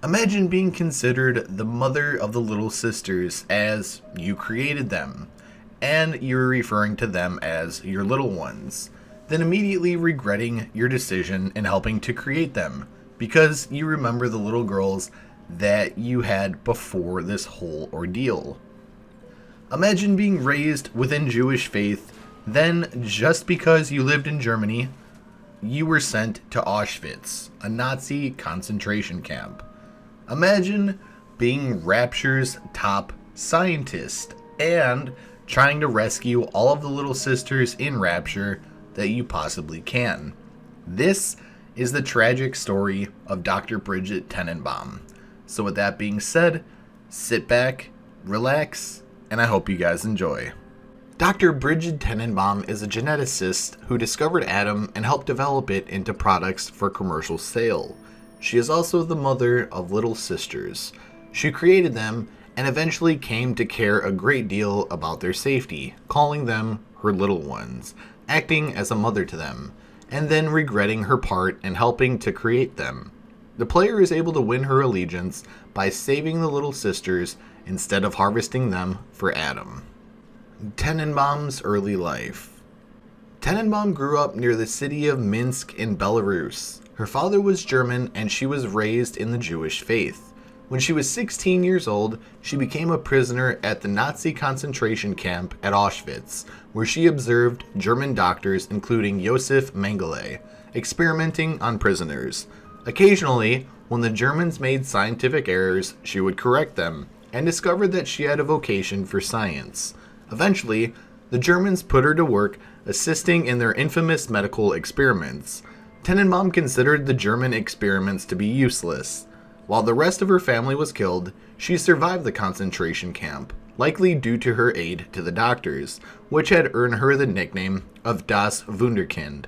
Imagine being considered the mother of the little sisters as you created them, and you're referring to them as your little ones, then immediately regretting your decision in helping to create them, because you remember the little girls that you had before this whole ordeal. Imagine being raised within Jewish faith, then just because you lived in Germany, you were sent to Auschwitz, a Nazi concentration camp. Imagine being Rapture's top scientist and trying to rescue all of the little sisters in Rapture that you possibly can. This is the tragic story of Dr. Brigid Tenenbaum. So with that being said, sit back, relax, and I hope you guys enjoy. Dr. Brigid Tenenbaum is a geneticist who discovered Adam and helped develop it into products for commercial sale. She is also the mother of little sisters. She created them and eventually came to care a great deal about their safety, calling them her little ones, acting as a mother to them, and then regretting her part in helping to create them. The player is able to win her allegiance by saving the little sisters instead of harvesting them for Adam. Tenenbaum's early life. Tenenbaum grew up near the city of Minsk in Belarus. Her father was German and she was raised in the Jewish faith. When she was 16 years old, she became a prisoner at the Nazi concentration camp at Auschwitz, where she observed German doctors, including Josef Mengele, experimenting on prisoners. Occasionally, when the Germans made scientific errors, she would correct them, and discovered that she had a vocation for science. Eventually, the Germans put her to work assisting in their infamous medical experiments. Tenenbaum considered the German experiments to be useless. While the rest of her family was killed, she survived the concentration camp, likely due to her aid to the doctors, which had earned her the nickname of Das Wunderkind.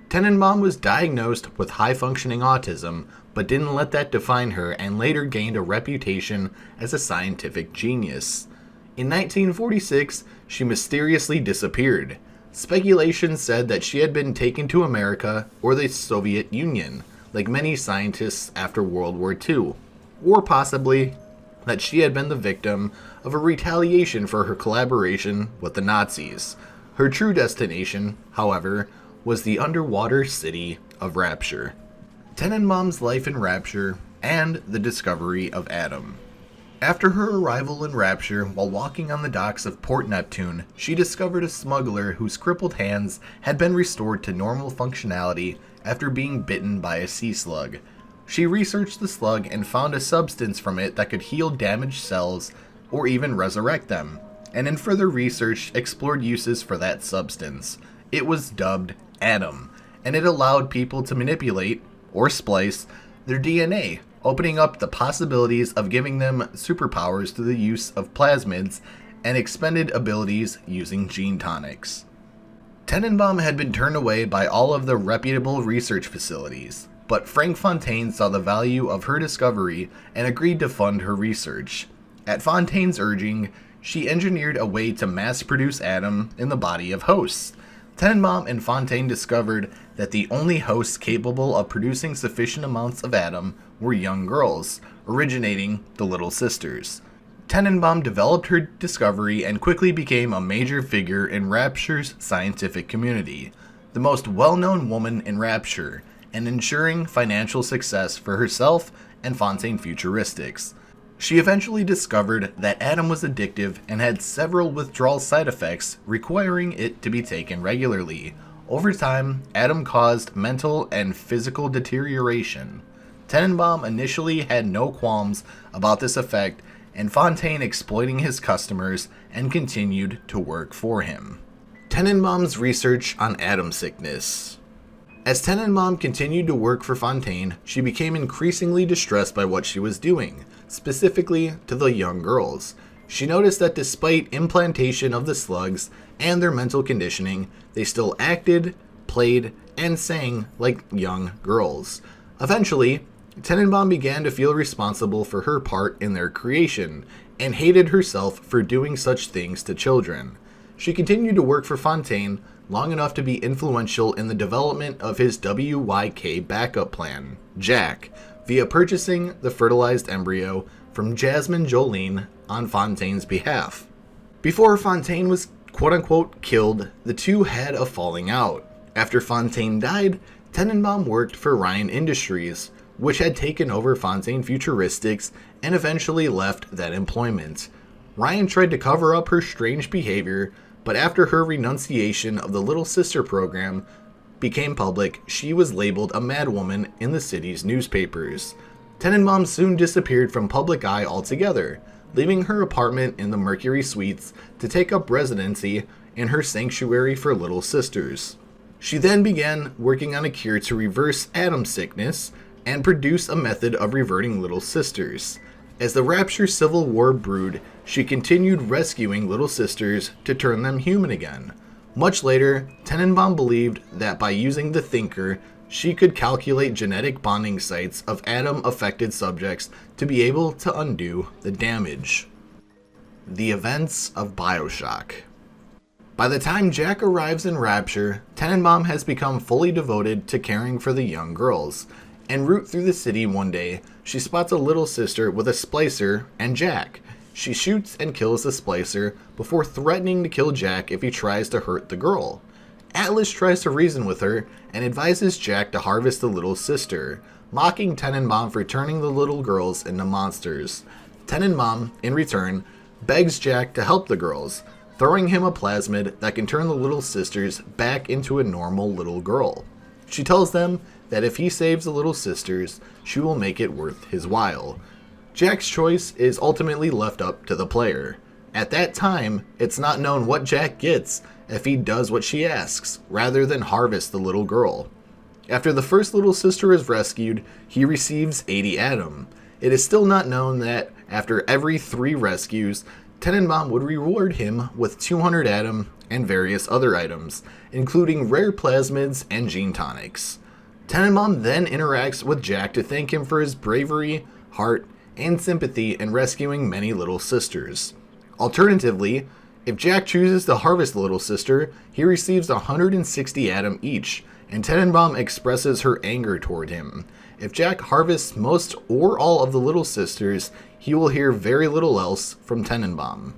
Tenenbaum was diagnosed with high-functioning autism, but didn't let that define her and later gained a reputation as a scientific genius. In 1946, she mysteriously disappeared. Speculation said that she had been taken to America or the Soviet Union, like many scientists after World War II, or possibly that she had been the victim of a retaliation for her collaboration with the Nazis. Her true destination, however, was the underwater city of Rapture. Tenenbaum's life in Rapture and the discovery of Adam. After her arrival in Rapture, while walking on the docks of Port Neptune, she discovered a smuggler whose crippled hands had been restored to normal functionality after being bitten by a sea slug. She researched the slug and found a substance from it that could heal damaged cells or even resurrect them, and in further research explored uses for that substance. It was dubbed Adam, and it allowed people to manipulate, or splice, their DNA, opening up the possibilities of giving them superpowers through the use of plasmids and expended abilities using gene tonics. Tenenbaum had been turned away by all of the reputable research facilities, but Frank Fontaine saw the value of her discovery and agreed to fund her research. At Fontaine's urging, she engineered a way to mass-produce Adam in the body of hosts. Tenenbaum and Fontaine discovered that the only hosts capable of producing sufficient amounts of Adam were young girls, originating the Little Sisters. Tenenbaum developed her discovery and quickly became a major figure in Rapture's scientific community, the most well-known woman in Rapture, and ensuring financial success for herself and Fontaine Futuristics. She eventually discovered that Adam was addictive and had several withdrawal side effects requiring it to be taken regularly. Over time, Adam caused mental and physical deterioration. Tenenbaum initially had no qualms about this effect and Fontaine exploiting his customers and continued to work for him. Tenenbaum's research on Adam sickness. As Tenenbaum continued to work for Fontaine, she became increasingly distressed by what she was doing, specifically to the young girls. She noticed that despite implantation of the slugs and their mental conditioning, they still acted, played, and sang like young girls. Eventually, Tenenbaum began to feel responsible for her part in their creation, and hated herself for doing such things to children. She continued to work for Fontaine long enough to be influential in the development of his WYK backup plan, Jack, via purchasing the fertilized embryo from Jasmine Jolene on Fontaine's behalf. Before Fontaine was quote-unquote killed, the two had a falling out. After Fontaine died, Tenenbaum worked for Ryan Industries, which had taken over Fontaine Futuristics and eventually left that employment. Ryan tried to cover up her strange behavior, but after her renunciation of the Little Sister program became public, she was labeled a madwoman in the city's newspapers. Tenenbaum soon disappeared from public eye altogether, leaving her apartment in the Mercury Suites to take up residency in her sanctuary for Little Sisters. She then began working on a cure to reverse atom sickness and produce a method of reverting Little Sisters. As the Rapture Civil War brewed, she continued rescuing Little Sisters to turn them human again. Much later, Tenenbaum believed that by using the Thinker, she could calculate genetic bonding sites of atom-affected subjects to be able to undo the damage. The events of Bioshock. By the time Jack arrives in Rapture, Tenenbaum has become fully devoted to caring for the young girls. En route through the city one day, she spots a little sister with a splicer and Jack. She shoots and kills the splicer before threatening to kill Jack if he tries to hurt the girl. Atlas tries to reason with her and advises Jack to harvest the little sister, mocking Tenenbaum for turning the little girls into monsters. Tenenbaum, in return, begs Jack to help the girls, throwing him a plasmid that can turn the little sisters back into a normal little girl. She tells them that if he saves the little sisters, she will make it worth his while. Jack's choice is ultimately left up to the player. At that time, it's not known what Jack gets if he does what she asks, rather than harvest the little girl. After the first little sister is rescued, he receives 80 Atom. It is still not known that after every 3 rescues, Tenenbaum would reward him with 200 Atom and various other items, including rare plasmids and gene tonics. Tenenbaum then interacts with Jack to thank him for his bravery, heart, and sympathy in rescuing many little sisters. Alternatively, if Jack chooses to harvest the little sister, he receives 160 Atom each, and Tenenbaum expresses her anger toward him. If Jack harvests most or all of the little sisters, he will hear very little else from Tenenbaum.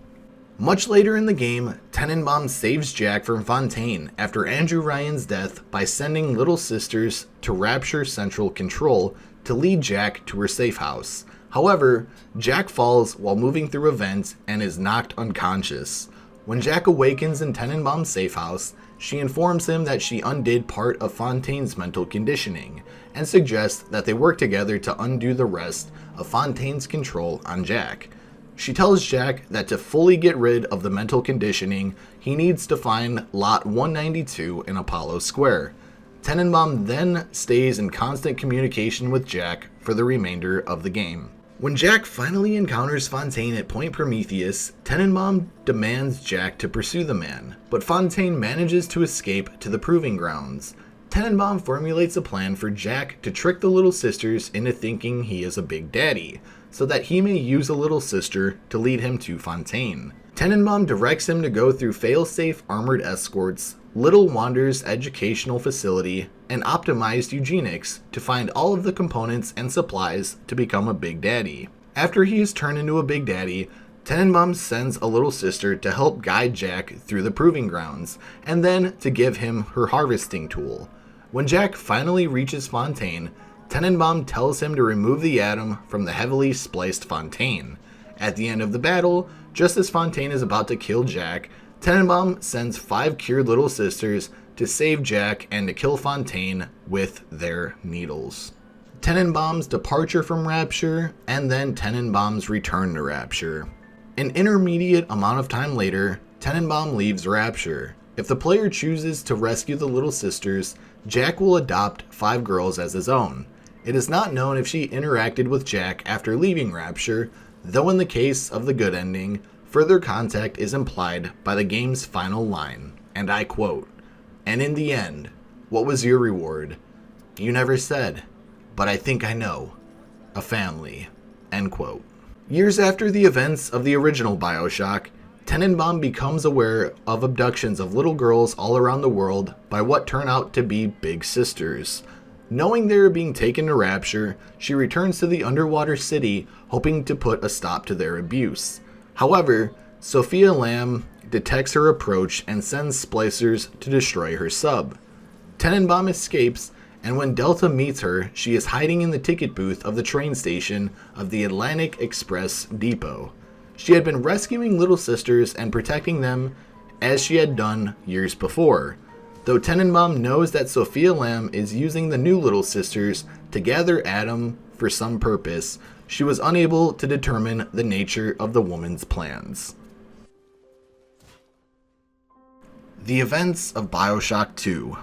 Much later in the game, Tenenbaum saves Jack from Fontaine after Andrew Ryan's death by sending Little Sisters to Rapture Central Control to lead Jack to her safe house. However, Jack falls while moving through a vent and is knocked unconscious. When Jack awakens in Tenenbaum's safe house, she informs him that she undid part of Fontaine's mental conditioning, and suggests that they work together to undo the rest of Fontaine's control on Jack. She tells Jack that to fully get rid of the mental conditioning, he needs to find Lot 192 in Apollo Square. Tenenbaum then stays in constant communication with Jack for the remainder of the game. When Jack finally encounters Fontaine at Point Prometheus, Tenenbaum demands Jack to pursue the man, but Fontaine manages to escape to the Proving Grounds. Tenenbaum formulates a plan for Jack to trick the Little Sisters into thinking he is a Big Daddy, so that he may use a Little Sister to lead him to Fontaine. Tenenbaum directs him to go through fail-safe armored escorts, Little Wander's educational facility, and optimized eugenics to find all of the components and supplies to become a Big Daddy. After he is turned into a Big Daddy, Tenenbaum sends a Little Sister to help guide Jack through the Proving Grounds, and then to give him her harvesting tool. When Jack finally reaches Fontaine, Tenenbaum tells him to remove the atom from the heavily spliced Fontaine. At the end of the battle, just as Fontaine is about to kill Jack, Tenenbaum sends 5 cured Little Sisters to save Jack and to kill Fontaine with their needles. Tenenbaum's departure from Rapture, and then Tenenbaum's return to Rapture. An intermediate amount of time later, Tenenbaum leaves Rapture. If the player chooses to rescue the Little Sisters, Jack will adopt 5 girls as his own. It is not known if she interacted with Jack after leaving Rapture, though in the case of the good ending, further contact is implied by the game's final line, and I quote, "And in the end, what was your reward? You never said, but I think I know. A family." End quote. Years after the events of the original Bioshock, Tenenbaum becomes aware of abductions of little girls all around the world by what turn out to be Big Sisters. Knowing they are being taken to Rapture, she returns to the underwater city, hoping to put a stop to their abuse. However, Sophia Lamb detects her approach and sends splicers to destroy her sub. Tenenbaum escapes, and when Delta meets her, she is hiding in the ticket booth of the train station of the Atlantic Express depot. She had been rescuing little sisters and protecting them as she had done years before. Though Tenenbaum knows that Sophia Lamb is using the new little sisters to gather Adam for some purpose, she was unable to determine the nature of the woman's plans. The events of Bioshock 2.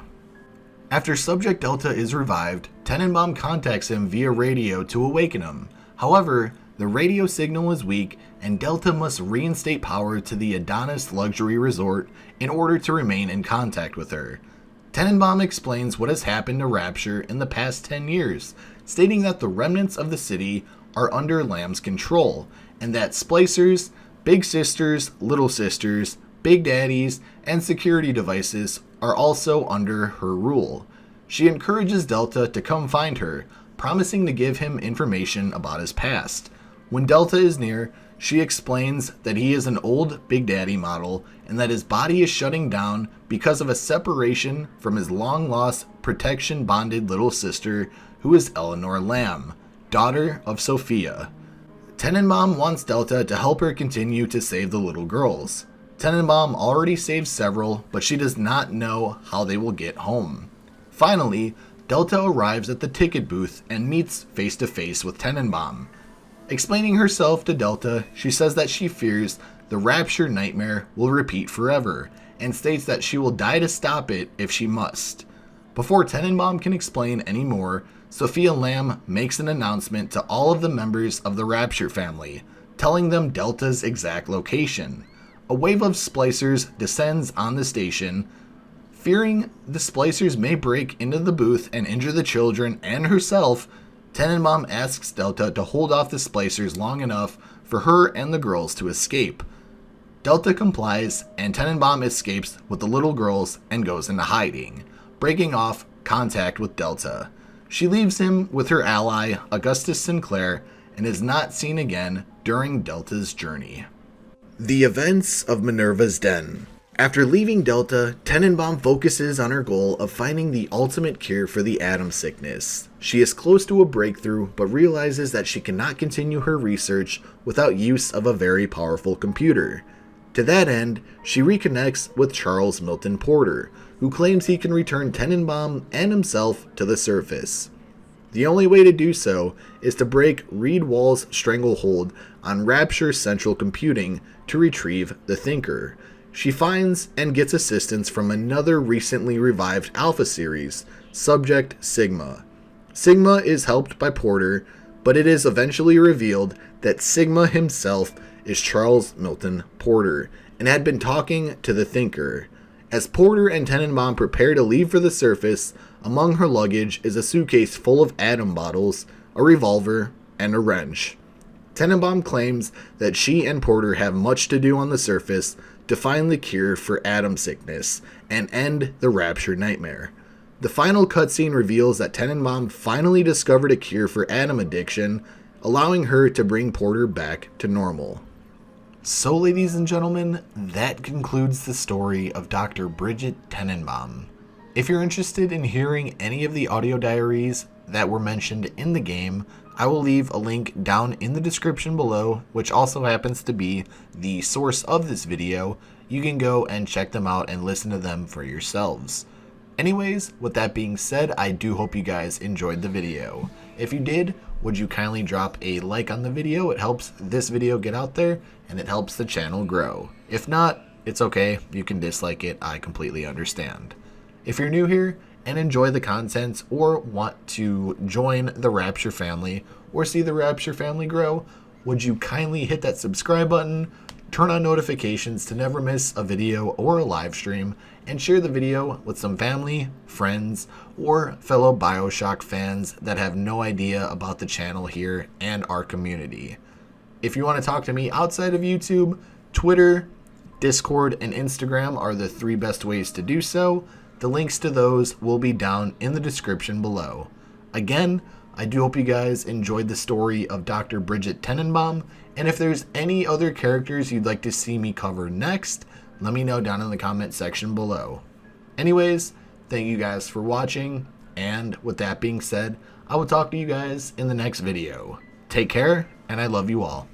After Subject Delta is revived, Tenenbaum contacts him via radio to awaken him. However, the radio signal is weak, and Delta must reinstate power to the Adonis luxury resort in order to remain in contact with her. Tenenbaum explains what has happened to Rapture in the past 10 years, stating that the remnants of the city are under Lamb's control, and that splicers, big sisters, little sisters, big daddies, and security devices are also under her rule. She encourages Delta to come find her, promising to give him information about his past. When Delta is near, she explains that he is an old Big Daddy model and that his body is shutting down because of a separation from his long-lost protection-bonded little sister, who is Eleanor Lamb, daughter of Sophia. Tenenbaum wants Delta to help her continue to save the little girls. Tenenbaum already saved several, but she does not know how they will get home. Finally, Delta arrives at the ticket booth and meets face-to-face with Tenenbaum. Explaining herself to Delta, she says that she fears the Rapture nightmare will repeat forever, and states that she will die to stop it if she must. Before Tenenbaum can explain any more, Sophia Lamb makes an announcement to all of the members of the Rapture family, telling them Delta's exact location. A wave of splicers descends on the station. Fearing the splicers may break into the booth and injure the children and herself, Tenenbaum asks Delta to hold off the splicers long enough for her and the girls to escape. Delta complies, and Tenenbaum escapes with the little girls and goes into hiding, breaking off contact with Delta. She leaves him with her ally, Augustus Sinclair, and is not seen again during Delta's journey. The events of Minerva's Den. After leaving Delta, Tenenbaum focuses on her goal of finding the ultimate cure for the atom sickness. She is close to a breakthrough, but realizes that she cannot continue her research without use of a very powerful computer. To that end, she reconnects with Charles Milton Porter, who claims he can return Tenenbaum and himself to the surface. The only way to do so is to break Reed Wall's stranglehold on Rapture Central Computing to retrieve the Thinker. She finds and gets assistance from another recently revived Alpha series, Subject Sigma. Sigma is helped by Porter, but it is eventually revealed that Sigma himself is Charles Milton Porter and had been talking to the Thinker. As Porter and Tenenbaum prepare to leave for the surface, among her luggage is a suitcase full of atom bottles, a revolver, and a wrench. Tenenbaum claims that she and Porter have much to do on the surface to find the cure for atom sickness and end the Rapture nightmare. The final cutscene reveals that Tenenbaum finally discovered a cure for atom addiction, allowing her to bring Porter back to normal. So, ladies and gentlemen, that concludes the story of Dr. Brigid Tenenbaum. If you're interested in hearing any of the audio diaries that were mentioned in the game, I will leave a link down in the description below, which also happens to be the source of this video. You can go and check them out and listen to them for yourselves. Anyways, with that being said, I do hope you guys enjoyed the video. If you did, would you kindly drop a like on the video? It helps this video get out there, and it helps the channel grow. If not, it's okay. You can dislike it. I completely understand. If you're new here and enjoy the content or want to join the Rapture family or see the Rapture family grow, would you kindly hit that subscribe button, turn on notifications to never miss a video or a live stream, and share the video with some family, friends, or fellow Bioshock fans that have no idea about the channel here and our community. If you want to talk to me outside of YouTube, Twitter, Discord, and Instagram are the 3 best ways to do so. The links to those will be down in the description below. Again, I do hope you guys enjoyed the story of Dr. Brigid Tenenbaum, and if there's any other characters you'd like to see me cover next, let me know down in the comment section below. Anyways, thank you guys for watching, and with that being said, I will talk to you guys in the next video. Take care, and I love you all.